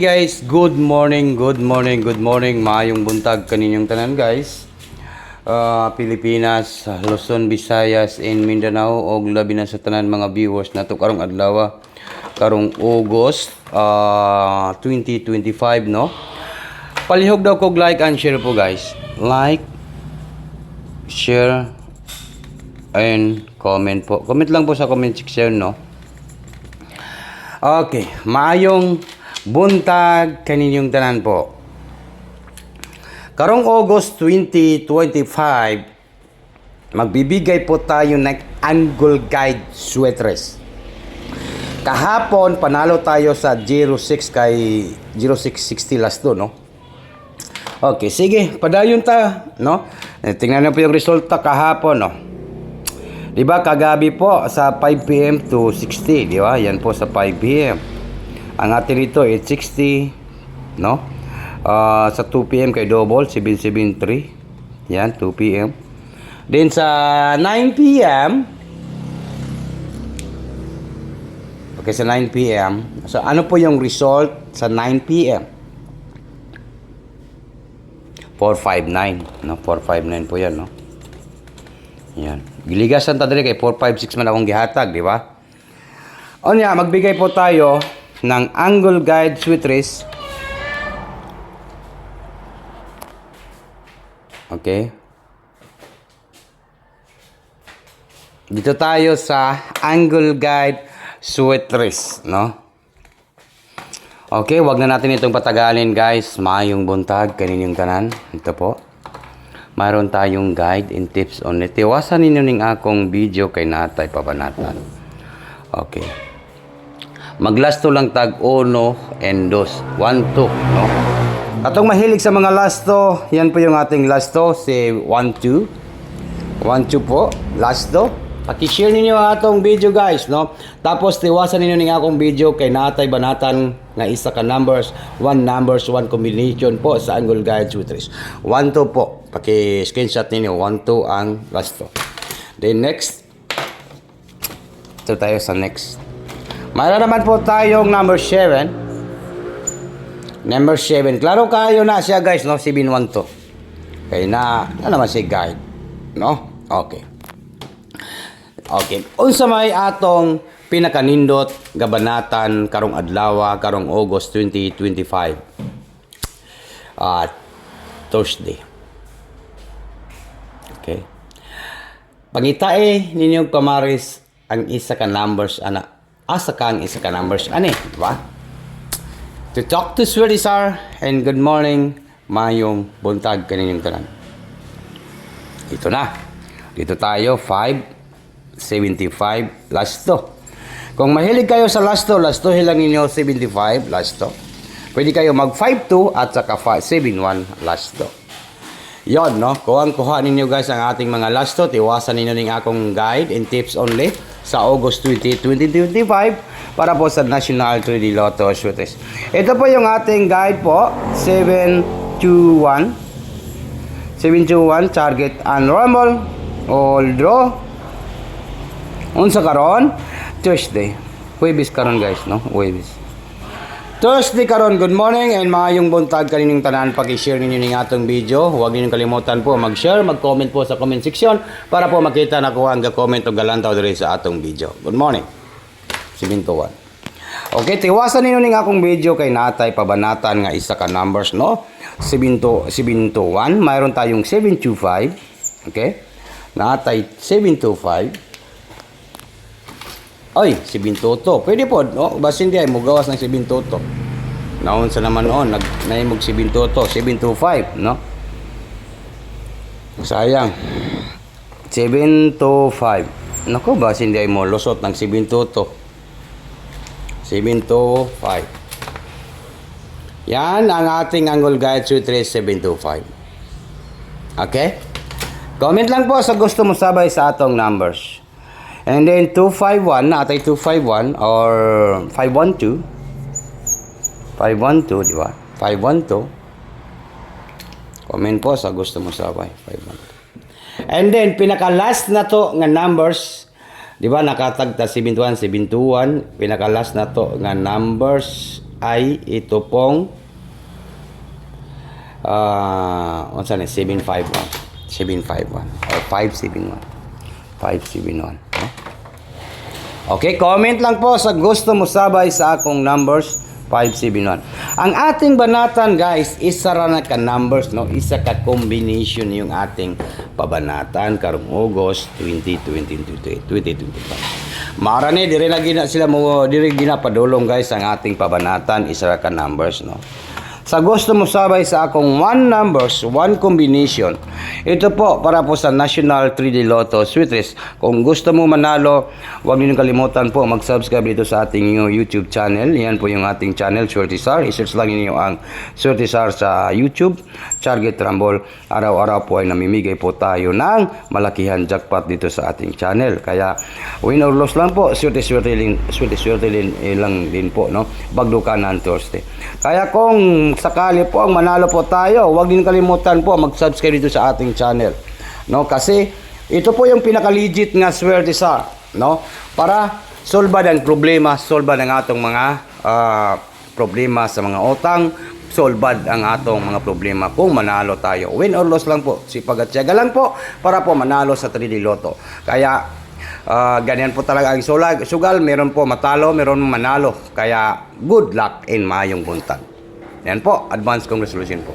Guys, good morning, good morning, good morning. Maayong buntag kaninyong tanan, guys. Pilipinas, Luzon, Visayas, and Mindanao og labi na sa tanan mga viewers nato karong adlaw, karong August 2025, no. Palihog daw kog like and share po, guys. Like, share, and comment po. Comment lang po sa comment section, no. Okay, maayong buntag kaninyong tanan po. Karong August 2025, magbibigay po tayo ng angle guide sweaters. Kahapon panalo tayo sa 06 kay 0660 last do, no? Okay, sige, padayon ta, no? Tingnan niyo po yung resulta kahapon, no? Di ba kagabi po sa 5 PM to 60, di ba? Yan po sa 5 PM. Ang atin dito 860, no? Sa 2 PM kay double 773. Yan 2 PM. Then sa 9 PM, okay, sa 9 PM. So ano po yung result sa 9 PM? 459, no? 459 po yan, no? Yan. Giligasan ta diri kay 456 man akong gihatag, di ba? O niya, magbigay po tayo ng angle guide sweaters. Okay. Dito tayo sa angle guide sweaters, no? Okay, wag na natin itong patagalin, guys. Maayong buntag kaninyong tanan. Ito po. Mayroon tayong guide and tips on it. Tiwasan ninyo ning akong video kay natay pabanatan. Okay. Maglasto lang tag 1 and 2. 1, 2, no? Atong mahilig sa mga lasto, yan po yung ating lasto, si 1, 2. 1, 2 po, lasto. Paki-share ninyo ang atong video, guys, no? Tapos tiwasan ninyo ning akong video kay natay banatan nga isa ka numbers, 1 numbers, 1 combination po sa angle guide sweaters. 1, 2 po. Paki-screenshot ninyo 1, 2 ang lasto. Then next, ito tayo sa next. Mayroon naman po tayong number 7. Number 7. Klaro kayo na siya, guys, no? 712. Kaya na naman si guide, no? Okay. Okay. Unsa may atong pinakanindot gabanatan karong adlaw, karong August 2025. Thursday. Okay. Pangitae ninyong pamaris ang isa ka numbers ana. Asa ka ang isa ka numbers ani, di ba? To talk to Sweatisar and good morning, mayong buntag kaninyong tanan. Ito na. Dito tayo 575 lasto. Kung mahilig kayo sa lasto, lastohin lang ninyo 75 lasto. Pwede kayo mag 52 at saka 71 lasto. Yon, no? Kuha ninyo, guys, ang ating mga lasto. Tiwasan ninyo ning akong guide and tips only sa August 2025 para po sa National 3D Lotto Sweaters. Ito po yung ating guide po, 721. 721 target and rumble all draw. Unsa karon? Thursday. Huwebes karon, guys, no? Huwebes. Thursday karon, good morning and maayong buntag kaninyong tanan. Paki-share ninyo ning atong video. Huwag ninyong kalimutan po mag-share, mag-comment po sa comment section para po makita na ko ang ga-comment o galantaw diri sa atong video. Good morning. 721. Okay, tiwasan ninyo ning akong video kay natay pabanatan nga isa ka numbers, no? 721, mayroon tayong 725. Okay? Natay 725. Ay, 722. Pwede po, no? Basta hindi ay mugawas ng 722. Naon sa naman noon, naimog 722, 725, no? Sayang. 725. Naku, basta hindi ay mo lusot ng 722. 725. Yan ang ating angle guide sweaters 725. Okay? Comment lang po sa gusto mo sabay sa atong numbers. And then 251, natay 251 or 512. 512, di ba? 512. Comment po sa gusto mo sabay. 512. And then pinaka last na to nga numbers, di ba nakatagta 721, 721, pinaka last na to nga numbers ay ito pong 751 or 571. 571. No? Okay, comment lang po sa gusto mo sabay sa akong numbers 571. Ang ating banatan guys, isa ra na ka numbers, no? Isa ka combination yung ating pabanatan karong August 2025. Marani dire lagi na sila mo dire ginapadulong guys ang ating pabanatan, isa ra ka numbers, no? Sa gusto mo sabay sa akong 1 numbers, 1 combination. Ito po para po sa National 3D Lotto Sweet Race. Kung gusto mo manalo, huwag niyo kalimutan po mag-subscribe dito sa ating YouTube channel. Yan po yung ating channel, Swertesar. I-search lang niyo ang Swertesar sa YouTube. Target Rumble. Araw-araw po ay namimigay po tayo ng malakihan jackpot dito sa ating channel. Kaya win or loss lang po, swerte-swerte lang din po, no? Bagdukanan Thursday. Kaya kung sakali po ang manalo po tayo, huwag din kalimutan po mag-subscribe dito sa ating channel, no? Kasi ito po yung pinaka-legit nga Swertesar, no? Para solba ang problema, solba ang atong mga problema sa mga utang, solbad ang atong mga problema kung manalo tayo. Win or loss lang po, sipag at tiyaga lang po para po manalo sa 3D Lotto. Kaya ganyan po talaga ang sugal, meron po matalo, meron manalo. Kaya good luck in mayong buntag. Yan po, advance congratulations po.